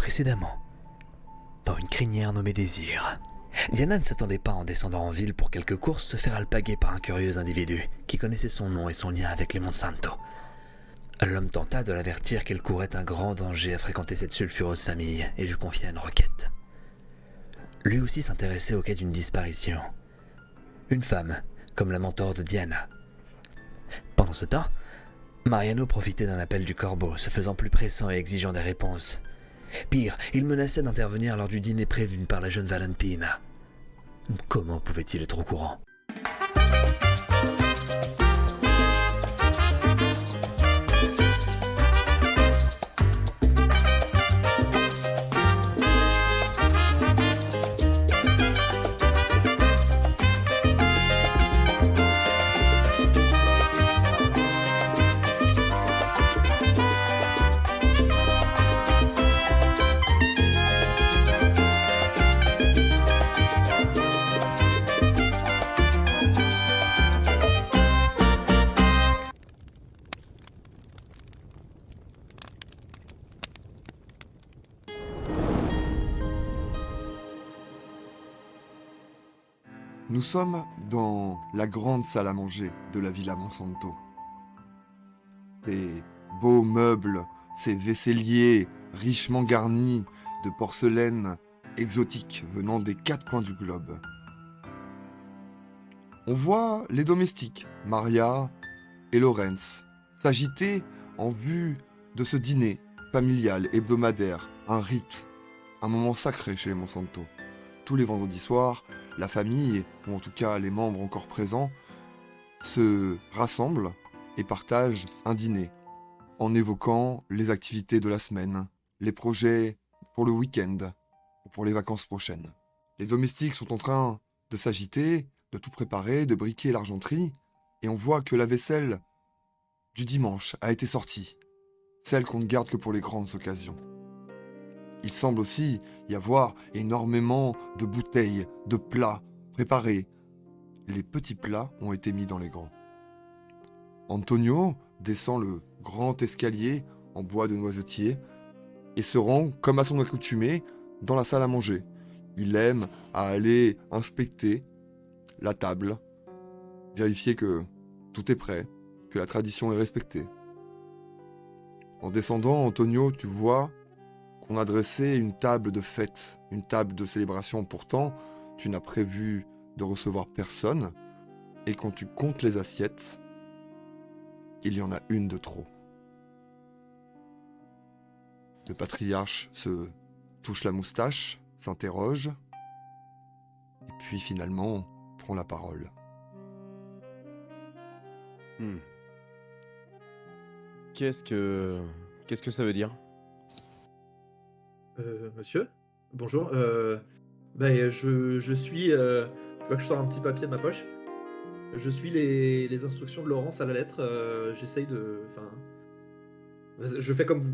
Précédemment, dans une crinière nommée Désir, Diana ne s'attendait pas en descendant en ville pour quelques courses se faire alpaguer par un curieux individu qui connaissait son nom et son lien avec les Monsanto. L'homme tenta de l'avertir qu'il courait un grand danger à fréquenter cette sulfureuse famille et lui confia une requête. Lui aussi s'intéressait au cas d'une disparition. Une femme, comme la mentor de Diana. Pendant ce temps, Mariano profitait d'un appel du corbeau, se faisant plus pressant et exigeant des réponses. Pire, il menaçait d'intervenir lors du dîner prévu par la jeune Valentina. Comment pouvait-il être au courant ? Nous sommes dans la grande salle à manger de la Villa Monsanto. Les beaux meubles, ces vaisseliers richement garnis de porcelaine exotique venant des quatre coins du globe. On voit les domestiques, Maria et Lorenz, s'agiter en vue de ce dîner familial hebdomadaire, un rite, un moment sacré chez les Monsanto. Tous les vendredis soirs, la famille, ou en tout cas les membres encore présents, se rassemblent et partagent un dîner, en évoquant les activités de la semaine, les projets pour le week-end, ou pour les vacances prochaines. Les domestiques sont en train de s'agiter, de tout préparer, de briquer l'argenterie, et on voit que la vaisselle du dimanche a été sortie, celle qu'on ne garde que pour les grandes occasions. Il semble aussi y avoir énormément de bouteilles, de plats préparés. Les petits plats ont été mis dans les grands. Antonio descend le grand escalier en bois de noisetier et se rend, comme à son accoutumée, dans la salle à manger. Il aime à aller inspecter la table, vérifier que tout est prêt, que la tradition est respectée. En descendant, Antonio, tu vois qu'on a dressé une table de fête, une table de célébration. Pourtant, tu n'as prévu de recevoir personne, et quand tu comptes les assiettes, il y en a une de trop. Le patriarche se touche la moustache, s'interroge, et puis finalement prend la parole. Qu'est-ce que ça veut dire? Monsieur? Bonjour. Je suis. Tu vois que je sors un petit papier de ma poche. Je suis les instructions de Laurence à la lettre. J'essaye de. Enfin. Je fais comme vous.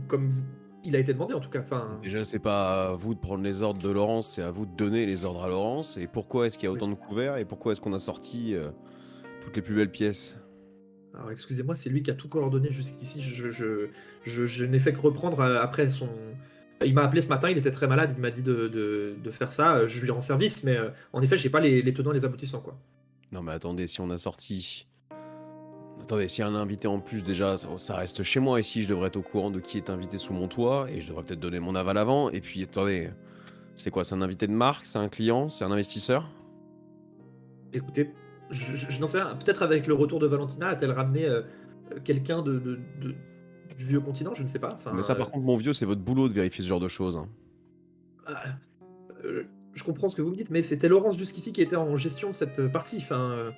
Il a été demandé en tout cas. Enfin. Déjà, c'est pas à vous de prendre les ordres de Laurence, c'est à vous de donner les ordres à Laurence. Et pourquoi est-ce qu'il y a autant de couverts et pourquoi est-ce qu'on a sorti toutes les plus belles pièces? Alors excusez-moi, c'est lui qui a tout coordonné jusqu'ici. Je n'ai fait que reprendre après son. Il m'a appelé ce matin, il était très malade, il m'a dit de faire ça. Je lui rends service, mais en effet, j'ai pas les tenants et les aboutissants, quoi. Non mais attendez, si on a sorti... Attendez, s'il y a un invité en plus, déjà, ça reste chez moi ici, je devrais être au courant de qui est invité sous mon toit, et je devrais peut-être donner mon aval avant. Et puis, attendez, c'est quoi? C'est un invité de marque? C'est un client? C'est un investisseur? Écoutez, je n'en sais rien. Peut-être avec le retour de Valentina, a-t-elle ramené quelqu'un du vieux continent? Je ne sais pas. Enfin, Mais ça, par contre, mon vieux, c'est votre boulot de vérifier ce genre de choses, hein. Je comprends ce que vous me dites, mais c'était Laurence jusqu'ici qui était en gestion de cette partie. Enfin,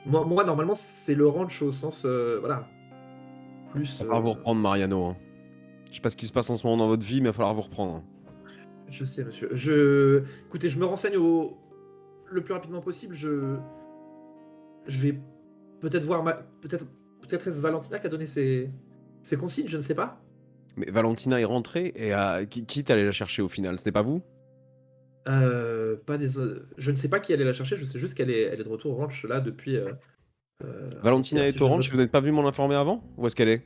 moi, normalement, c'est le ranch au sens, voilà, plus. Il va falloir vous reprendre, Mariano, hein. Je sais pas ce qui se passe en ce moment dans votre vie, mais il va falloir vous reprendre. Je sais, monsieur. Écoutez, je me renseigne le plus rapidement possible. Je vais peut-être voir peut-être est-ce Valentina qui a donné ses consignes, je ne sais pas. Mais Valentina est rentrée, et qui est allé la chercher au final? Ce n'est pas vous? Pas des. Je ne sais pas qui allait la chercher. Je sais juste qu'elle est de retour au ranch là depuis. Valentina hier, est si je au ne me ranch, vous n'êtes pas venu m'en informer avant? Où est-ce qu'elle est?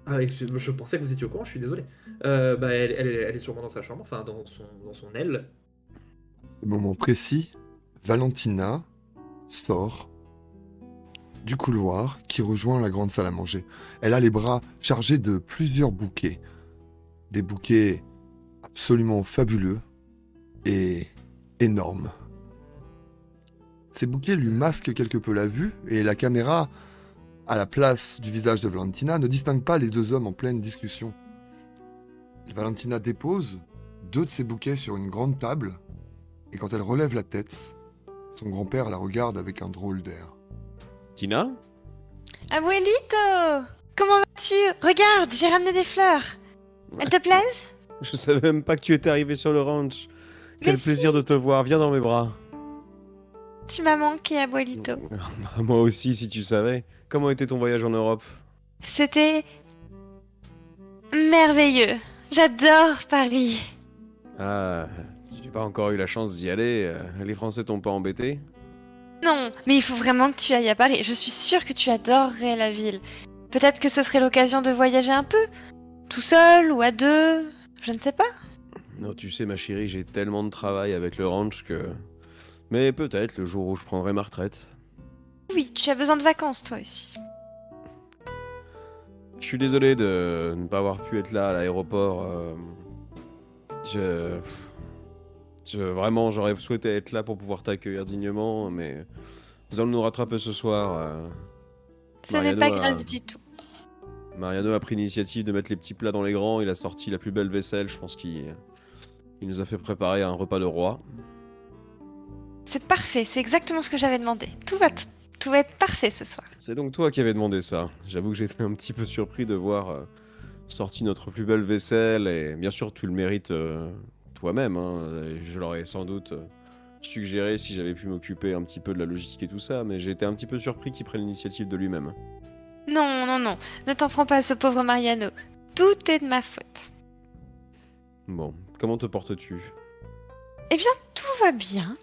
Ah, je pensais que vous étiez au courant, je suis désolé. Bah, elle est sûrement dans sa chambre, enfin dans son aile. Au moment précis, Valentina sort du couloir qui rejoint la grande salle à manger. Elle a les bras chargés de plusieurs bouquets. Des bouquets absolument fabuleux et énormes. Ces bouquets lui masquent quelque peu la vue et la caméra, à la place du visage de Valentina, ne distingue pas les deux hommes en pleine discussion. Valentina dépose 2 de ces bouquets sur une grande table et quand elle relève la tête, son grand-père la regarde avec un drôle d'air. Tina? Abuelito! Comment vas-tu? Regarde, j'ai ramené des fleurs. Elles te plaisent? Je savais même pas que tu étais arrivé sur le ranch. Quel Mais plaisir de te voir, viens dans mes bras. Tu m'as manqué, Abuelito. Bah, moi aussi, si tu savais. Comment était ton voyage en Europe? C'était merveilleux. J'adore Paris. Ah, j'ai pas encore eu la chance d'y aller. Les Français t'ont pas embêté? Non, mais il faut vraiment que tu ailles à Paris. Je suis sûre que tu adorerais la ville. Peut-être que ce serait l'occasion de voyager un peu. Tout seul ou à deux. Je ne sais pas. Non, tu sais, ma chérie, j'ai tellement de travail avec le ranch que... Mais peut-être le jour où je prendrai ma retraite. Oui, tu as besoin de vacances, toi aussi. Je suis désolé de ne pas avoir pu être là à l'aéroport. Vraiment, j'aurais souhaité être là pour pouvoir t'accueillir dignement, mais nous allons nous rattraper ce soir. Ce n'est Mariano pas a- grave du tout. Mariano a pris l'initiative de mettre les petits plats dans les grands. Il a sorti la plus belle vaisselle. Je pense qu'il nous a fait préparer un repas de roi. C'est parfait, c'est exactement ce que j'avais demandé. Tout va être parfait ce soir. C'est donc toi qui avais demandé ça. J'avoue que j'étais un petit peu surpris de voir sorti notre plus belle vaisselle. Et bien sûr, tu le mérites toi-même. Hein. Et je l'aurais sans doute suggéré si j'avais pu m'occuper un petit peu de la logistique et tout ça. Mais j'ai été un petit peu surpris qu'il prenne l'initiative de lui-même. Non, non, non, ne t'en prends pas à ce pauvre Mariano. Tout est de ma faute. Bon, comment te portes-tu? Eh bien, tout va bien.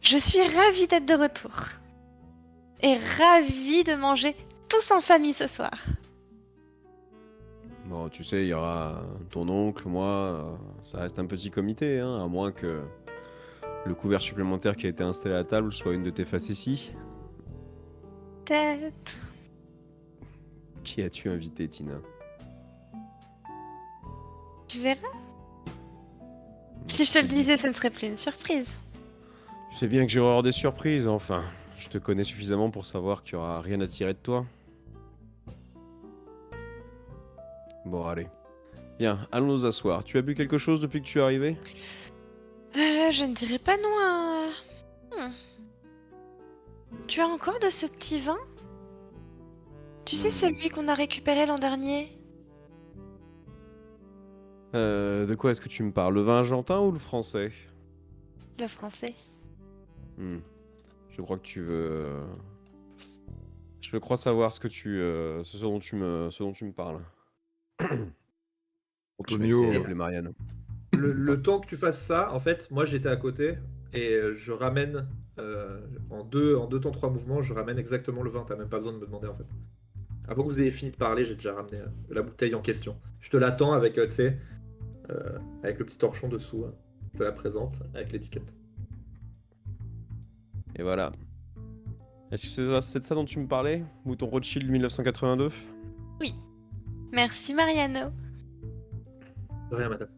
Je suis ravie d'être de retour. Et ravie de manger tous en famille ce soir. Bon, tu sais, il y aura ton oncle, moi, ça reste un petit comité, hein, à moins que le couvert supplémentaire qui a été installé à la table soit une de tes facéties. Peut-être. Qui as-tu invité, Tina? Tu verras. Si je te le disais, ce ne serait plus une surprise. Je sais bien que j'ai horreur des surprises, enfin. Je te connais suffisamment pour savoir qu'il n'y aura rien à tirer de toi. Bon, allez. Bien, allons nous asseoir. Tu as bu quelque chose depuis que tu es arrivé? Je ne dirais pas non à... Tu as encore de ce petit vin? Tu sais celui qu'on a récupéré l'an dernier? De quoi est-ce que tu me parles? Le vin argentin ou le français? Le français. Je crois que tu veux... Je crois savoir ce dont tu me parles. Je vais Antonio, essayer d'appeler Marianne. Le temps que tu fasses ça, en fait, moi j'étais à côté et je ramène en deux temps, trois mouvements, je ramène exactement le vin. T'as même pas besoin de me demander en fait. Avant que vous ayez fini de parler, j'ai déjà ramené la bouteille en question. Je te l'attends avec, tu sais, avec le petit torchon dessous. Hein. Je te la présente avec l'étiquette. Et voilà. Est-ce que c'est de ça dont tu me parlais? Mouton Rothschild 1982? Merci Mariano. De rien, madame.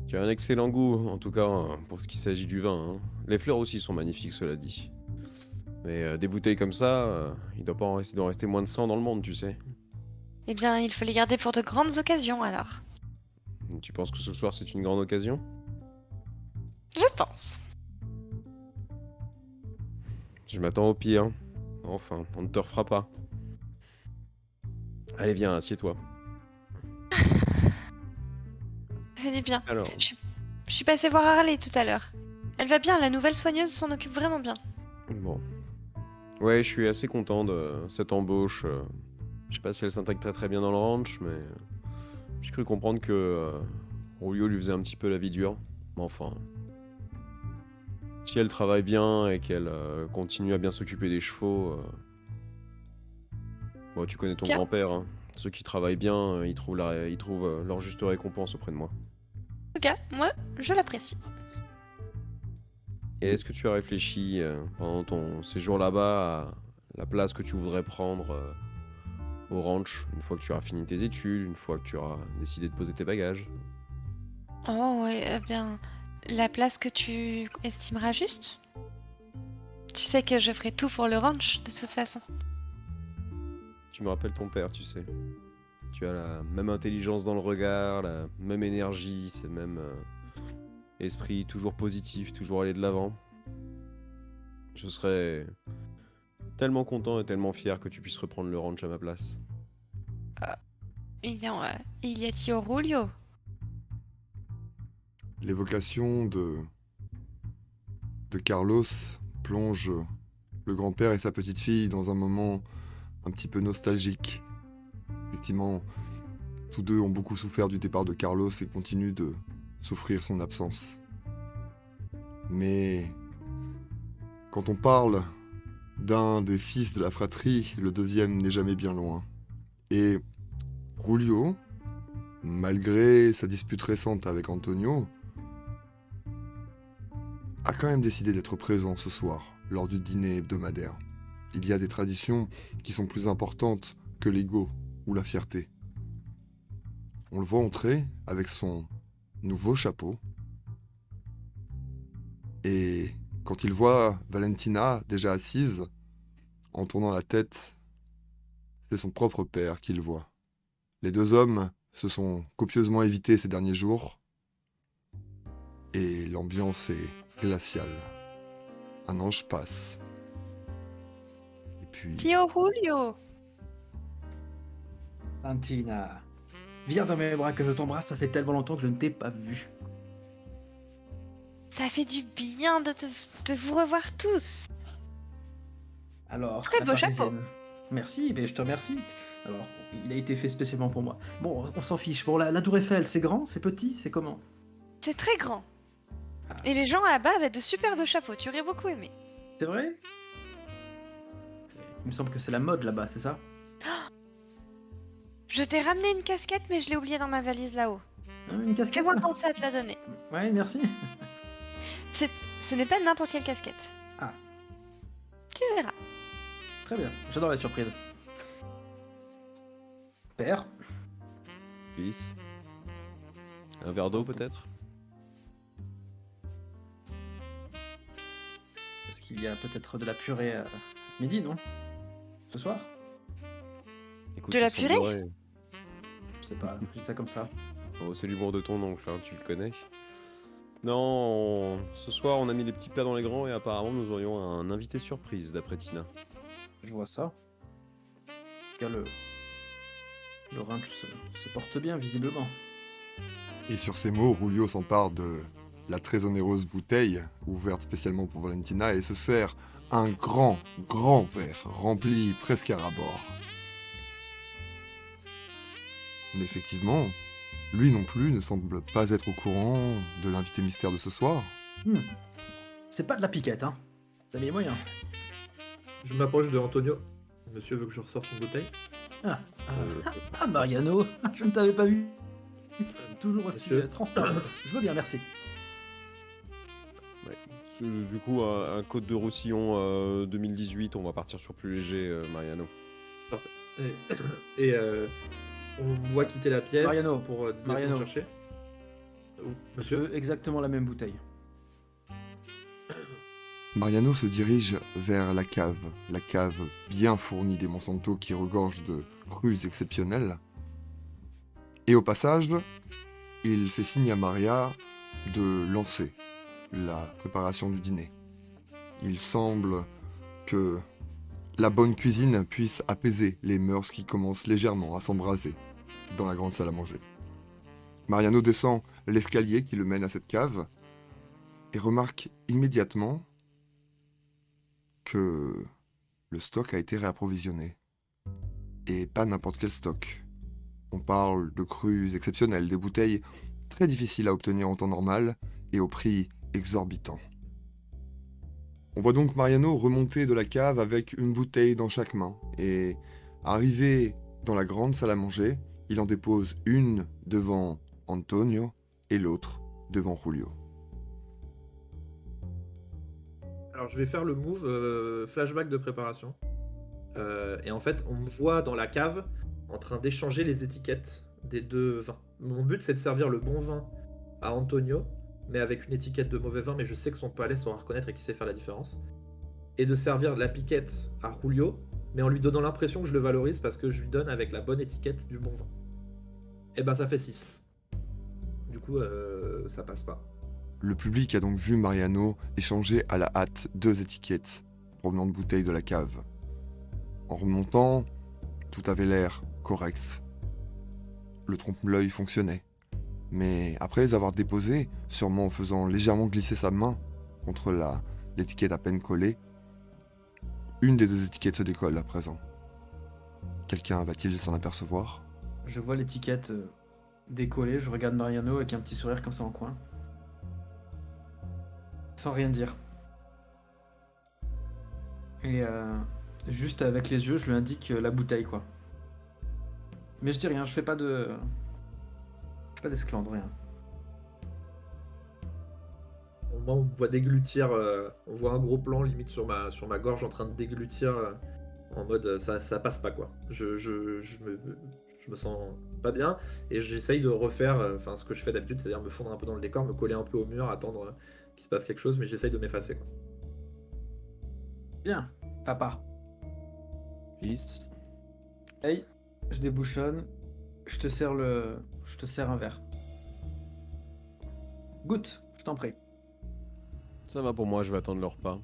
Tu as un excellent goût, en tout cas pour ce qui s'agit du vin. Hein. Les fleurs aussi sont magnifiques, cela dit. Mais des bouteilles comme ça, il doit en rester moins de 100 dans le monde, tu sais. Eh bien, il faut les garder pour de grandes occasions alors. Tu penses que ce soir c'est une grande occasion? Je pense. Je m'attends au pire. Enfin, on ne te refera pas. Allez, viens, assieds-toi. Ça fait du bien. Alors, Je suis passée voir Harley tout à l'heure. Elle va bien, la nouvelle soigneuse s'en occupe vraiment bien. bon. Ouais, je suis assez content de cette embauche. Je sais pas si elle s'intègre très bien dans le ranch, mais j'ai cru comprendre que Rulio lui faisait un petit peu la vie dure. Mais enfin, si elle travaille bien et qu'elle continue à bien s'occuper des chevaux, bon, tu connais ton Bien. grand-père, hein. Ceux qui travaillent bien, ils trouvent leur juste récompense auprès de moi. En tout cas, moi, je l'apprécie. Et est-ce que tu as réfléchi pendant ton séjour là-bas à la place que tu voudrais prendre au ranch, une fois que tu auras fini tes études, une fois que tu auras décidé de poser tes bagages? Oh, ouais, eh bien, la place que tu estimeras juste. Tu sais que je ferai tout pour le ranch, de toute façon. Tu me rappelles ton père, tu sais. Tu as la même intelligence dans le regard, la même énergie, ce même esprit toujours positif, toujours aller de l'avant. Je serais tellement content et tellement fier que tu puisses reprendre le ranch à ma place. Il y a Tio Rulio. L'évocation de Carlos plonge le grand-père et sa petite-fille dans un moment un petit peu nostalgique. Effectivement, tous deux ont beaucoup souffert du départ de Carlos et continuent de souffrir son absence. Mais quand on parle d'un des fils de la fratrie, le deuxième n'est jamais bien loin. Et Julio, malgré sa dispute récente avec Antonio, a quand même décidé d'être présent ce soir, lors du dîner hebdomadaire. Il y a des traditions qui sont plus importantes que l'ego ou la fierté. On le voit entrer avec son nouveau chapeau. Et quand il voit Valentina déjà assise, en tournant la tête, c'est son propre père qu'il voit. Les deux hommes se sont copieusement évités ces derniers jours. Et l'ambiance est glaciale. Un ange passe. Et puis... Tio Julio. Valentina, viens dans mes bras que je t'embrasse, ça fait tellement longtemps que je ne t'ai pas vu. Ça fait du bien de vous revoir tous. Alors, Très la beau chapeau. Parisienne. Merci, mais je te remercie. Alors, il a été fait spécialement pour moi. Bon, on s'en fiche. Bon, la Tour Eiffel, c'est grand, c'est petit, c'est comment? C'est très grand. Ah. Et les gens là-bas avaient de superbes chapeaux, tu aurais beaucoup aimé. C'est vrai? Il me semble que c'est la mode là-bas, c'est ça? Je t'ai ramené une casquette, mais je l'ai oubliée dans ma valise là-haut. Hein, une casquette? Fais-moi penser à te la donner. Ouais, merci. Ce n'est pas n'importe quelle casquette. Ah. Tu verras. Très bien, j'adore la surprise. Père, Fils. Un verre d'eau peut-être? est-ce qu'il y a peut-être de la purée à midi, non? Ce soir? Écoute, De la ils sont purée bourrés. Je sais pas, je dis ça comme ça. Oh, c'est l'humour de ton oncle, hein, tu le connais. Non, ce soir on a mis les petits plats dans les grands et apparemment nous aurions un invité surprise d'après Tina. Je vois ça. En tout cas, le ranch se porte bien, visiblement. Et sur ces mots, Julio s'empare de la très onéreuse bouteille, ouverte spécialement pour Valentina, et se sert un grand, grand verre, rempli presque à ras-bord. Mais effectivement, lui non plus ne semble pas être au courant de l'invité mystère de ce soir. C'est pas de la piquette, hein. T'as mis les moyens. Je m'approche de Antonio. Monsieur veut que je ressorte une bouteille. Ah, Mariano, je ne t'avais pas vu. Toujours aussi Monsieur. transparent. Je veux bien, merci. Du coup, un Côte de Roussillon 2018, on va partir sur plus léger, Mariano. Et on me voit quitter la pièce Mariano. pour descendre Mariano. chercher. Je Monsieur, veux exactement la même bouteille. Mariano se dirige vers la cave bien fournie des Monsanto qui regorge de crues exceptionnelles. Et au passage, il fait signe à Maria de lancer la préparation du dîner. Il semble que la bonne cuisine puisse apaiser les mœurs qui commencent légèrement à s'embraser dans la grande salle à manger. Mariano descend l'escalier qui le mène à cette cave et remarque immédiatement que le stock a été réapprovisionné. Et pas n'importe quel stock. On parle de crues exceptionnelles, des bouteilles très difficiles à obtenir en temps normal et au prix exorbitant. On voit donc Mariano remonter de la cave avec une bouteille dans chaque main et arriver Dans la grande salle à manger, il en dépose une devant Antonio et l'autre devant Julio. Alors je vais faire le move flashback de préparation. Et en fait, on me voit dans la cave en train d'échanger les étiquettes des deux vins. Mon but, c'est de servir le bon vin à Antonio, mais avec une étiquette de mauvais vin, mais je sais que son palais saura reconnaître et qu'il sait faire la différence. Et de servir la piquette à Julio, mais en lui donnant l'impression que je le valorise parce que je lui donne avec la bonne étiquette du bon vin. Et ben ça fait 6. Du coup, ça passe pas. Le public a donc vu Mariano échanger à la hâte 2 étiquettes provenant de bouteilles de la cave. En remontant, tout avait l'air correct. Le trompe-l'œil fonctionnait. Mais après les avoir déposés, sûrement en faisant légèrement glisser sa main contre l'étiquette à peine collée, une des 2 étiquettes se décolle à présent. Quelqu'un va-t-il s'en apercevoir ? Je vois l'étiquette décollée, je regarde Mariano avec un petit sourire comme ça en coin. Sans rien dire. Et juste avec les yeux, je lui indique la bouteille, quoi. Mais je dis rien, je fais pas d'esclandre, rien. Au moment où on me voit déglutir, on voit un gros plan limite sur ma gorge en train de déglutir en mode ça passe pas quoi. Je me sens pas bien et j'essaye de refaire ce que je fais d'habitude, c'est-à-dire me fondre un peu dans le décor, me coller un peu au mur, attendre qu'il se passe quelque chose, mais j'essaye de m'effacer quoi. Bien, papa. Fils. Hey, je débouchonne, je te sers un verre. Goûte, je t'en prie. Ça va pour moi, je vais attendre le repas.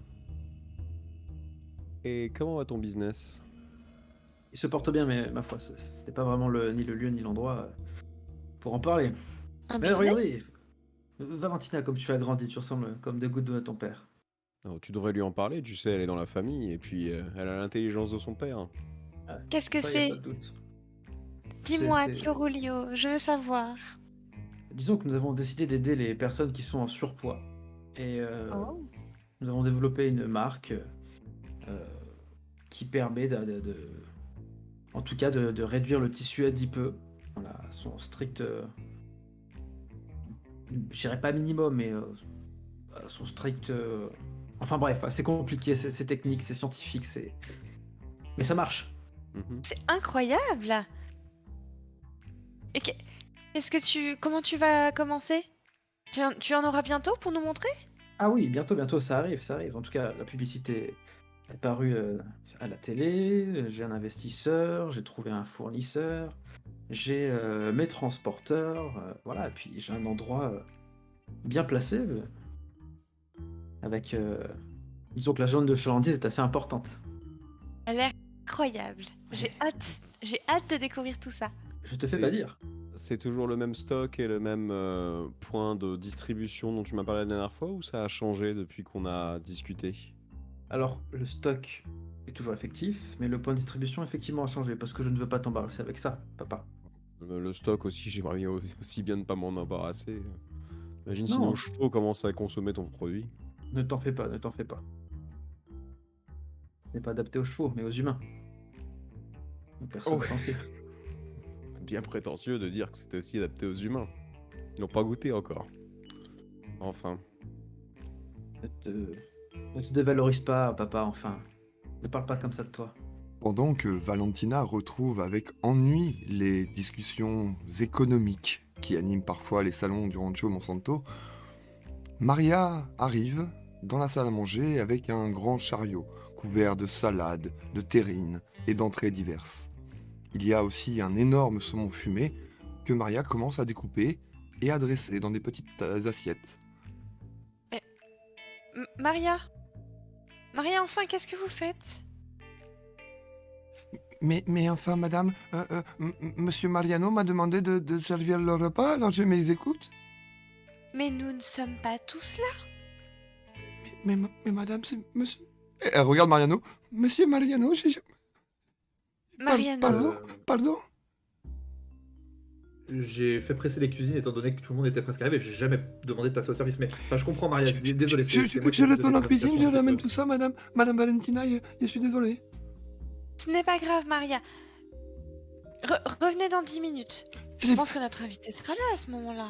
Et comment va ton business? Il se porte bien, mais ma foi, c'était pas vraiment ni le lieu ni l'endroit pour en parler. Un Mais business regardez, Valentina, comme tu as grandi, tu ressembles comme 2 gouttes d'eau à ton père. Oh, tu devrais lui en parler, tu sais, elle est dans la famille, et puis elle a l'intelligence de son père. Qu'est-ce que Ça, y a c'est? pas de doute. Dis-moi, c'est- Tio Julio, je veux savoir. Disons que nous avons décidé d'aider les personnes qui sont en surpoids. Et Oh. nous avons développé une marque qui permet en tout cas de réduire le tissu adipeux. Voilà, son strict, je dirais pas minimum, mais son strict, enfin bref, c'est compliqué, c'est technique, c'est scientifique, mais ça marche. Mhm. C'est incroyable. Et comment tu vas commencer? Tu en auras bientôt pour nous montrer? Ah oui, bientôt, ça arrive. En tout cas, la publicité est parue à la télé, j'ai un investisseur, j'ai trouvé un fournisseur, j'ai mes transporteurs, voilà, et puis j'ai un endroit bien placé, avec... disons que la zone de chalandise est assez importante. Ça a l'air incroyable. J'ai hâte de découvrir tout ça. Je te fais pas dire. C'est toujours le même stock et le même point de distribution dont tu m'as parlé la dernière fois, ou ça a changé depuis qu'on a discuté? Alors, le stock est toujours effectif, mais le point de distribution effectivement a changé, parce que je ne veux pas t'embarrasser avec ça, papa. Le stock aussi, j'aimerais aussi bien ne pas m'en embarrasser. Imagine Non. si nos chevaux commencent à consommer ton produit. Ne t'en fais pas. Ce n'est pas adapté aux chevaux, mais aux humains. Aux personnes Ouais. sensées. C'est bien prétentieux de dire que c'est aussi adapté aux humains. Ils n'ont pas goûté encore. Enfin. Ne te dévalorise pas, papa, enfin. Ne parle pas comme ça de toi. Pendant que Valentina retrouve avec ennui les discussions économiques qui animent parfois les salons du Rancho Monsanto, Maria arrive dans la salle à manger avec un grand chariot couvert de salades, de terrines et d'entrées diverses. Il y a aussi un énorme saumon fumé que Maria commence à découper et à dresser dans des petites assiettes. Maria, enfin, qu'est-ce que vous faites? Mais enfin, madame, monsieur Mariano m'a demandé de servir le repas, alors je m'écoute. Mais nous ne sommes pas tous là. Mais madame, c'est monsieur... Elle regarde Mariano. Monsieur Mariano, Mariano. Pardon. J'ai fait presser les cuisines étant donné que tout le monde était presque arrivé. J'ai jamais demandé de passer au service, mais je comprends Maria. Désolé. c'est moi qui Je ai donné retourne en la cuisine, je conversation un ramène petit tout ça, madame. Madame Valentina, je suis désolé. Ce n'est pas grave, Maria. Revenez dans 10 minutes. Je pense que notre invité sera là à ce moment-là.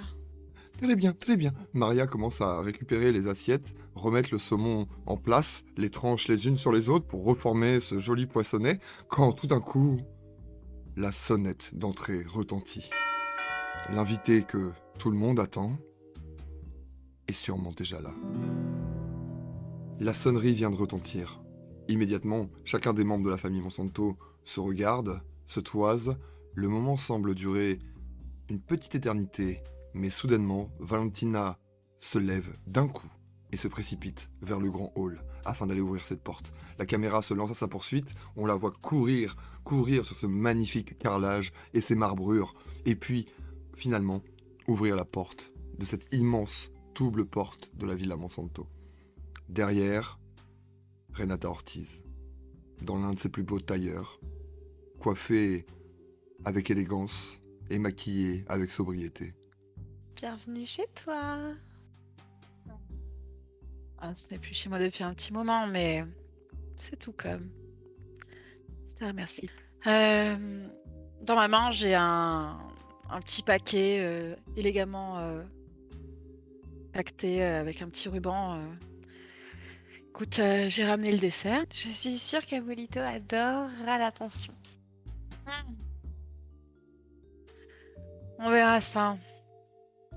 Très bien, très bien. Maria commence à récupérer les assiettes, remettre le saumon en place, les tranches les unes sur les autres pour reformer ce joli poissonnet, quand tout d'un coup, la sonnette d'entrée retentit. L'invité que tout le monde attend est sûrement déjà là. La sonnerie vient de retentir. Immédiatement, chacun des membres de la famille Monsanto se regarde, se toise. Le moment semble durer une petite éternité, mais soudainement, Valentina se lève d'un coup et se précipite vers le grand hall afin d'aller ouvrir cette porte. La caméra se lance à sa poursuite, on la voit courir sur ce magnifique carrelage et ses marbrures, et puis, finalement, ouvrir la porte de cette immense double porte de la Villa Monsanto. Derrière, Renata Ortiz, dans l'un de ses plus beaux tailleurs, coiffée avec élégance et maquillée avec sobriété. Bienvenue chez toi. Ah, ce n'est plus chez moi depuis un petit moment, mais c'est tout comme. Je te remercie. Dans ma main, j'ai un petit paquet élégamment pacté avec un petit ruban. Écoute, j'ai ramené le dessert. Je suis sûre qu'Abuelito adorera l'attention. On verra ça.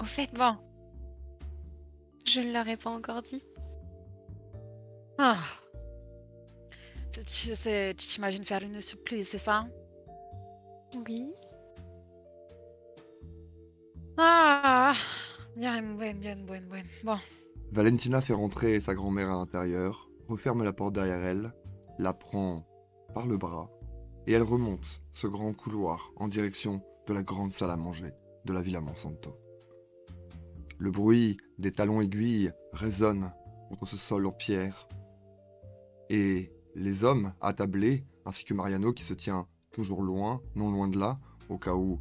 Au fait, Bon. je ne leur ai pas encore dit. Ah. Tu t'imagines faire une surprise, c'est ça? Oui. Ah, bien, bien. Bon. Valentina fait rentrer sa grand-mère à l'intérieur, referme la porte derrière elle, la prend par le bras, et elle remonte ce grand couloir en direction de la grande salle à manger de la Villa Monsanto. Le bruit des talons aiguilles résonne contre ce sol en pierre, et les hommes attablés, ainsi que Mariano qui se tient toujours loin, non loin de là, au cas où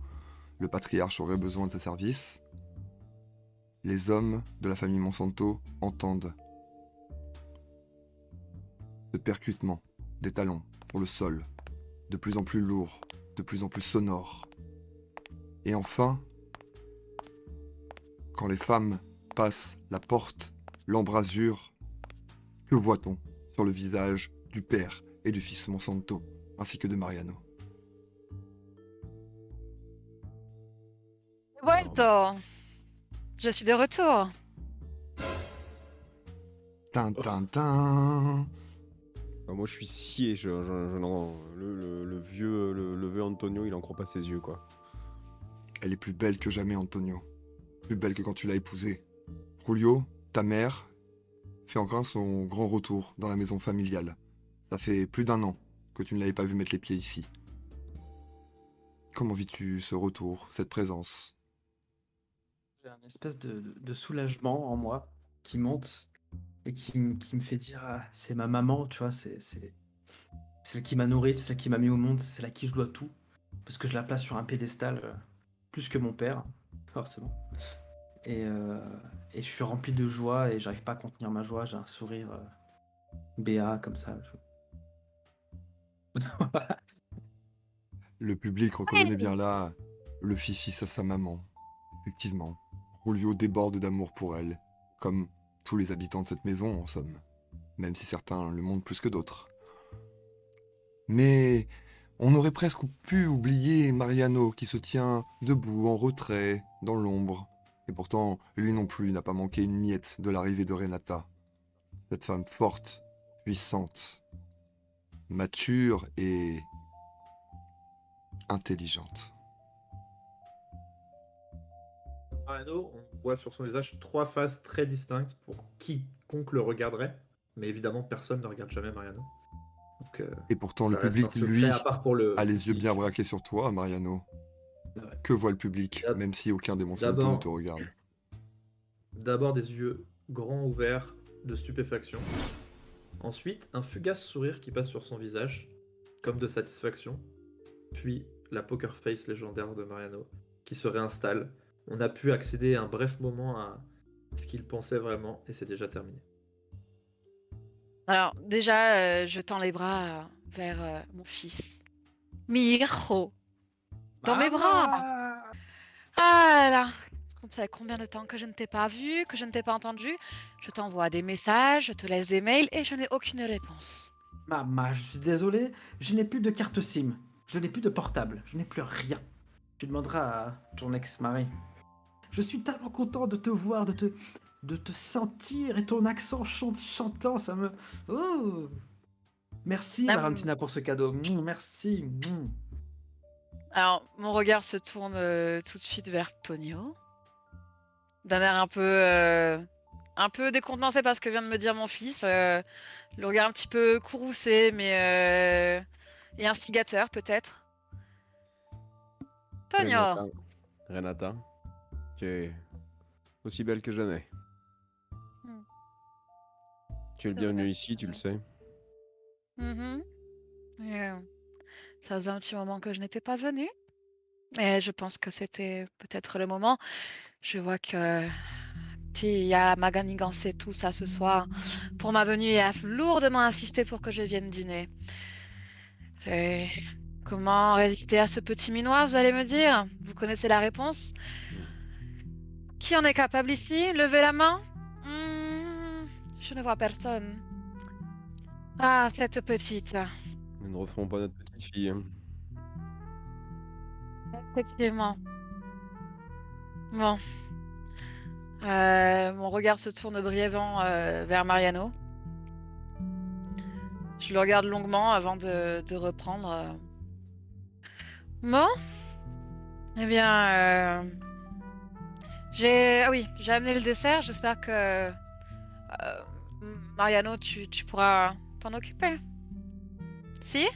le patriarche aurait besoin de ses services, les hommes de la famille Monsanto entendent ce percutement des talons pour le sol, de plus en plus lourd, de plus en plus sonore. Et enfin, quand les femmes passent la porte, l'embrasure, que voit-on sur le visage du père et du fils Monsanto, ainsi que de Mariano? Volto! Je suis de retour. Tintintin. Moi, je suis scié. Le vieux Antonio, il en croit pas ses yeux, quoi. Elle est plus belle que jamais, Antonio. Plus belle que quand tu l'as épousée. Julio, ta mère, fait encore son grand retour dans la maison familiale. Ça fait plus d'1 an que tu ne l'avais pas vu mettre les pieds ici. Comment vis-tu ce retour, cette présence? J'ai un espèce de soulagement en moi qui monte et qui me fait dire ah, c'est ma maman, tu vois, c'est celle qui m'a nourri, c'est celle qui m'a mis au monde, c'est celle à qui je dois tout. Parce que je la place sur un pédestal plus que mon père, forcément. Et je suis rempli de joie et j'arrive pas à contenir ma joie, j'ai un sourire béat comme ça. Le public reconnaît bien là le fils à sa maman. Effectivement, Julio déborde d'amour pour elle, comme tous les habitants de cette maison en somme, même si certains le montrent plus que d'autres. Mais on aurait presque pu oublier Mariano qui se tient debout en retrait, dans l'ombre. Et pourtant, lui non plus n'a pas manqué une miette de l'arrivée de Renata. Cette femme forte, puissante, mature et intelligente. Mariano, on voit sur son visage 3 faces très distinctes pour quiconque le regarderait. Mais évidemment, personne ne regarde jamais Mariano. Donc, Et pourtant, ça le reste public, un secret, lui, à part pour le a les yeux public. bien braqués sur toi, Mariano. Ouais. Que voit le public, D'ab- même si aucun des Monsanto d'abord- ne te regarde? D'abord des yeux grands ouverts de stupéfaction. Ensuite, un fugace sourire qui passe sur son visage, comme de satisfaction. Puis la poker face légendaire de Mariano, qui se réinstalle. On a pu accéder un bref moment à ce qu'il pensait vraiment, et c'est déjà terminé. Alors, déjà, je tends les bras vers mon fils. Mi hijo. Dans mes bras. Ah là là. Comme ça fait combien de temps que je ne t'ai pas vu, que je ne t'ai pas entendu. Je t'envoie des messages, je te laisse des mails et je n'ai aucune réponse. Maman, je suis désolé, je n'ai plus de carte SIM. Je n'ai plus de portable. Je n'ai plus rien. Tu demanderas à ton ex-mari. Je suis tellement content de te voir, de te sentir et ton accent chantant, ça me... Oh. Merci Ah, Valentina pour ce cadeau. Merci. Alors, mon regard se tourne tout de suite vers Tonio. D'un air un peu décontenancé par ce que vient de me dire mon fils. Le regard un petit peu courroucé, mais et instigateur peut-être. Renata, Tonio. Renata, tu es aussi belle que jamais. Hmm. Tu es le bienvenu ici, tu le sais. Mhm. Ça faisait un petit moment que je n'étais pas venue. Et je pense que c'était peut-être le moment. Je vois que Tia a manigancé tout ça ce soir pour ma venue et a lourdement insisté pour que je vienne dîner. Et comment résister à ce petit minois, vous allez me dire? Vous connaissez la réponse? Qui en est capable ici? Levez la main? Je ne vois personne. Ah, cette petite. Nous ne referons pas notre petite fille. Effectivement. Bon. Mon regard se tourne brièvement vers Mariano. Je le regarde longuement avant de reprendre. Bon. Eh bien, j'ai amené le dessert. J'espère que Mariano, tu pourras t'en occuper. Si?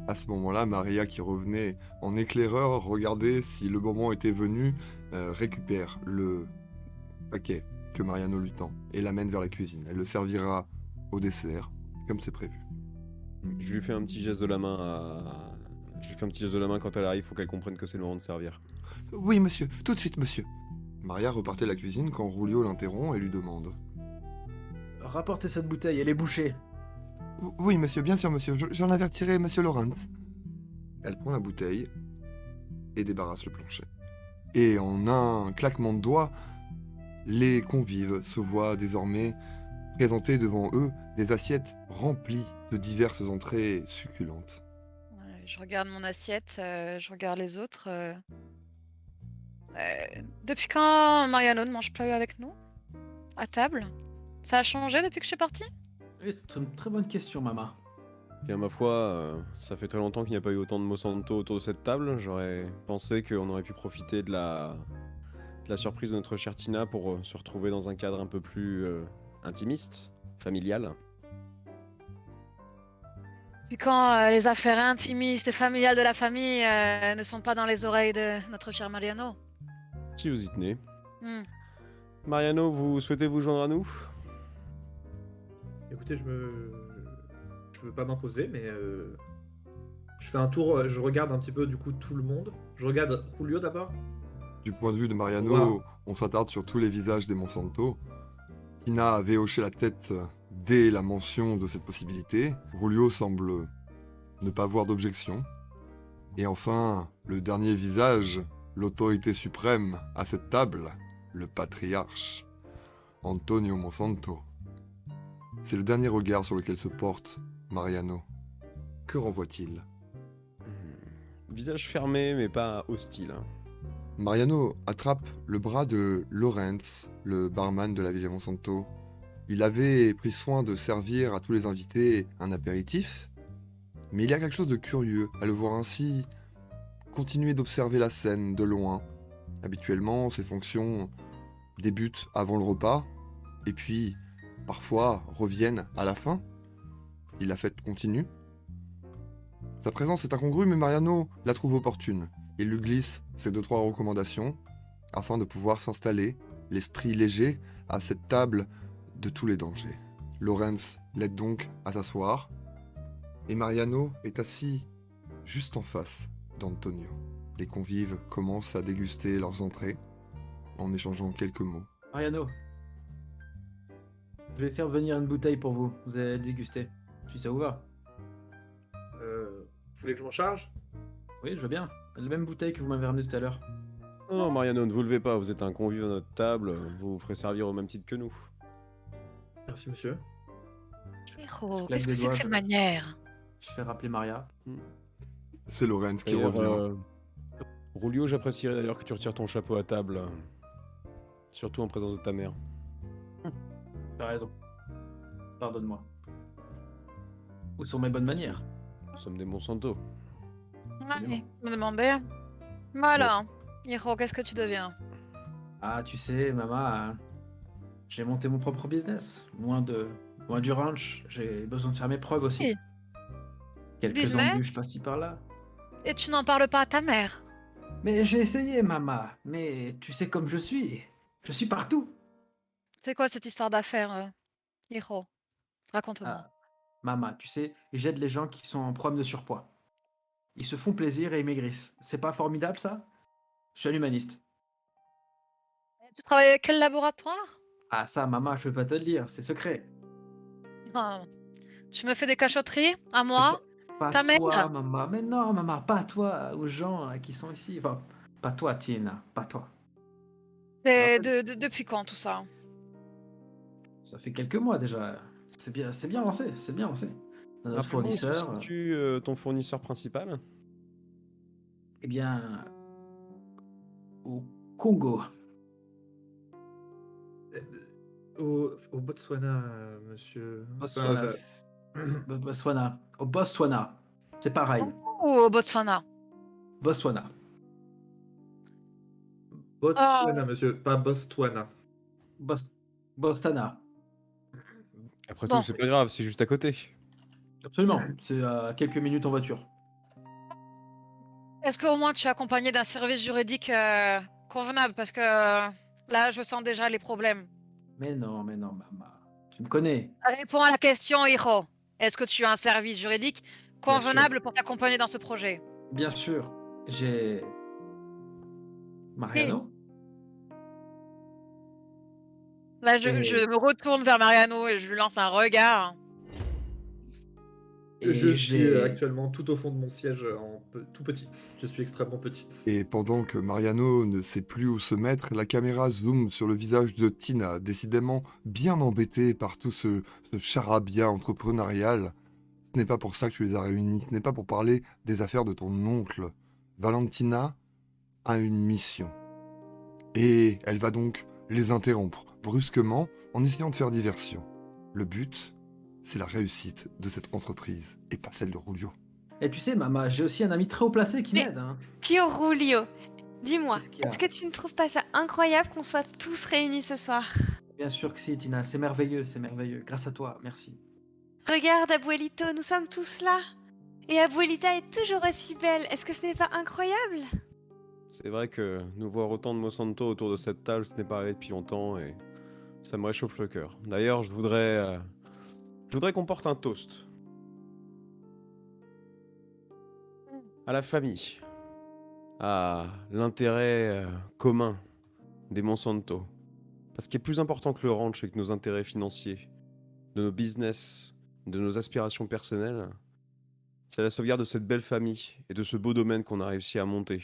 À ce moment-là, Maria, qui revenait en éclaireur, regardait si le moment était venu, récupère le paquet que Mariano lui tend et l'amène vers la cuisine. Elle le servira au dessert, comme c'est prévu. Je lui fais un petit geste de la main Je lui fais un petit geste de la main quand elle arrive, faut qu'elle comprenne que c'est le moment de servir. Oui, monsieur, tout de suite, monsieur. Maria repartait de la cuisine quand Rulio l'interrompt et lui demande. Rapportez cette bouteille, elle est bouchée. Oui, monsieur, bien sûr, monsieur, j'en avertirai monsieur Lawrence. Elle prend la bouteille et débarrasse le plancher. Et en un claquement de doigts, les convives se voient désormais présenter devant eux des assiettes remplies de diverses entrées succulentes. Je regarde mon assiette, je regarde les autres. Depuis quand Mariano ne mange plus avec nous? À table? Ça a changé depuis que je suis partie? Oui, c'est une très bonne question, maman. Bien ma foi, ça fait très longtemps qu'il n'y a pas eu autant de Monsanto autour de cette table. J'aurais pensé qu'on aurait pu profiter de la surprise de notre chère Tina pour se retrouver dans un cadre un peu plus intimiste, familial. Puis quand les affaires intimistes et familiales de la famille ne sont pas dans les oreilles de notre cher Mariano. Si vous y tenez. Hmm. Mariano, vous souhaitez vous joindre à nous? Écoutez, je veux pas m'imposer, mais je fais un tour, je regarde un petit peu du coup tout le monde. Je regarde Julio d'abord. Du point de vue de Mariano, Wow. on s'attarde sur tous les visages des Monsanto. Tina avait hoché la tête dès la mention de cette possibilité. Rulio semble ne pas voir d'objection. Et enfin, le dernier visage, l'autorité suprême à cette table, le patriarche, Antonio Monsanto. C'est le dernier regard sur lequel se porte Mariano. Que renvoie-t-il? Visage fermé, mais pas hostile. Mariano attrape le bras de Lawrence, le barman de la Villa Monsanto. Il avait pris soin de servir à tous les invités un apéritif, mais il y a quelque chose de curieux à le voir ainsi continuer d'observer la scène de loin. Habituellement, ses fonctions débutent avant le repas, et puis parfois reviennent à la fin, si la fête continue. Sa présence est incongrue, mais Mariano la trouve opportune. Il lui glisse ses 2-3 recommandations afin de pouvoir s'installer, l'esprit léger, à cette table de tous les dangers. Lawrence l'aide donc à s'asseoir, et Mariano est assis juste en face d'Antonio. Les convives commencent à déguster leurs entrées en échangeant quelques mots. Mariano, je vais faire venir une bouteille pour vous. Vous allez la déguster. Si ça vous va. Vous voulez que je m'en charge? Oui, je veux bien. La même bouteille que vous m'avez ramenée tout à l'heure. Non, non, Mariano, ne vous levez pas, vous êtes un convive à notre table, vous vous ferez servir au même titre que nous. Merci, monsieur. Hiro, claque qu'est-ce que des c'est que doigts, ces je- manières? Je fais rappeler Maria. C'est Lorenz qui D'ailleurs, revient. Rulio, j'apprécierais d'ailleurs que tu retires ton chapeau à table, surtout en présence de ta mère. T'as raison. Pardonne-moi. Où sont mes bonnes manières? Nous sommes des Monsanto. Ouais, me demandais. Voilà. Hiro, qu'est-ce que tu deviens? Ah, tu sais, maman, j'ai monté mon propre business. Loin du ranch, j'ai besoin de faire mes preuves aussi. Oui. Quelques Business embûches par-ci par-là. Et tu n'en parles pas à ta mère? Mais j'ai essayé, maman. Mais tu sais comme je suis. Je suis partout. C'est quoi cette histoire d'affaires, Hiro? Raconte-moi. Ah, maman, tu sais, j'aide les gens qui sont en problème de surpoids. Ils se font plaisir et ils maigrissent. C'est pas formidable, ça? Je suis un humaniste. Tu travailles avec quel laboratoire? Ah, ça, maman, je peux pas te le dire, c'est secret. Ah, tu me fais des cachotteries à moi? Pas Ta mère? toi, maman. Mais non, maman, pas toi, aux gens qui sont ici. Enfin, pas toi, Tina, pas toi. C'est depuis quand tout ça? Ça fait quelques mois déjà. C'est bien lancé, c'est bien lancé. Notre fournisseur, Tu ton fournisseur principal? eh bien, au Congo. Au Botswana, monsieur. Botswana. Botswana. Au Botswana. C'est pareil. Ou au Botswana? Botswana. Botswana, monsieur, pas Botswana. Bostana. Après Bon. tout, c'est pas grave, c'est juste à côté. Absolument. C'est à quelques minutes en voiture. Est-ce qu'au moins tu es accompagné d'un service juridique convenable? Parce que là, je sens déjà les problèmes. Mais non, maman. Tu me connais. Réponds à la question, Hiro. Est-ce que tu as un service juridique convenable pour t'accompagner dans ce projet? Bien sûr. J'ai Mariano. Là, je Et- me retourne vers Mariano et je lui lance un regard. Et Je suis j'ai- actuellement tout au fond de mon siège, tout petit. Je suis extrêmement petit. Et pendant que Mariano ne sait plus où se mettre, la caméra zoome sur le visage de Tina, décidément bien embêtée par tout ce charabia entrepreneurial. Ce n'est pas pour ça que tu les as réunis, ce n'est pas pour parler des affaires de ton oncle. Valentina a une mission. Et elle va donc les interrompre brusquement en essayant de faire diversion. Le but, c'est la réussite de cette entreprise et pas celle de Rulio. Et tu sais, maman, j'ai aussi un ami très haut placé qui Mais- m'aide. Hein. Tio Rulio, dis-moi, Qu'est-ce qu'il y a est-ce que tu ne trouves pas ça incroyable qu'on soit tous réunis ce soir? Bien sûr que si, Tina, c'est merveilleux, c'est merveilleux. Grâce à toi, merci. Regarde, Abuelito, nous sommes tous là. Et Abuelita est toujours aussi belle. Est-ce que ce n'est pas incroyable? C'est vrai que nous voir autant de Monsanto autour de cette table, ce n'est pas arrivé depuis longtemps et ça me réchauffe le cœur. D'ailleurs, je voudrais qu'on porte un toast à la famille, à l'intérêt commun des Monsanto. Parce qu'il est plus important que le ranch et que nos intérêts financiers, de nos business, de nos aspirations personnelles, c'est la sauvegarde de cette belle famille et de ce beau domaine qu'on a réussi à monter.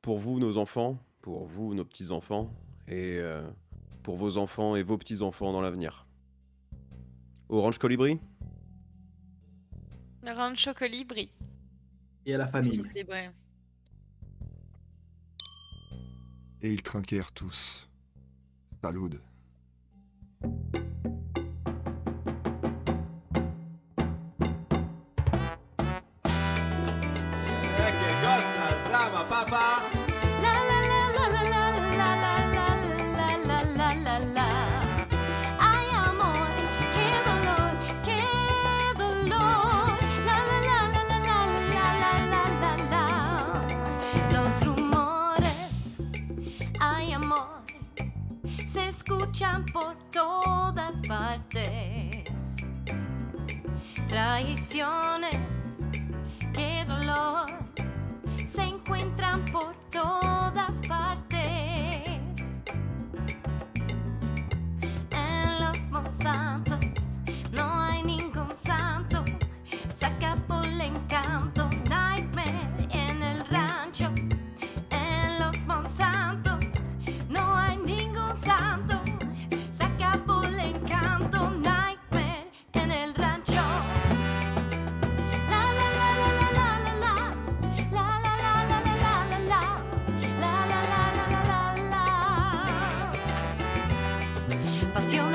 Pour vous, nos enfants, pour vous, nos petits-enfants, et pour vos enfants et vos petits-enfants dans l'avenir. Orange Colibri? Le Rancho Colibri. Et à la famille. Équilibré. Et ils trinquèrent tous. Salud. Que goza el drama, papá. La la la la la la la la la la la la la. Ay amor, qué dolor, qué dolor. La la la la la la la la la la. Los rumores, ay amor, se escuchan por todas partes. Traiciones, qué dolor. Se encuentran por todas partes. En los Monsantos no hay ningún santo. Se acabó el encanto. Nightmare en el rancho. passione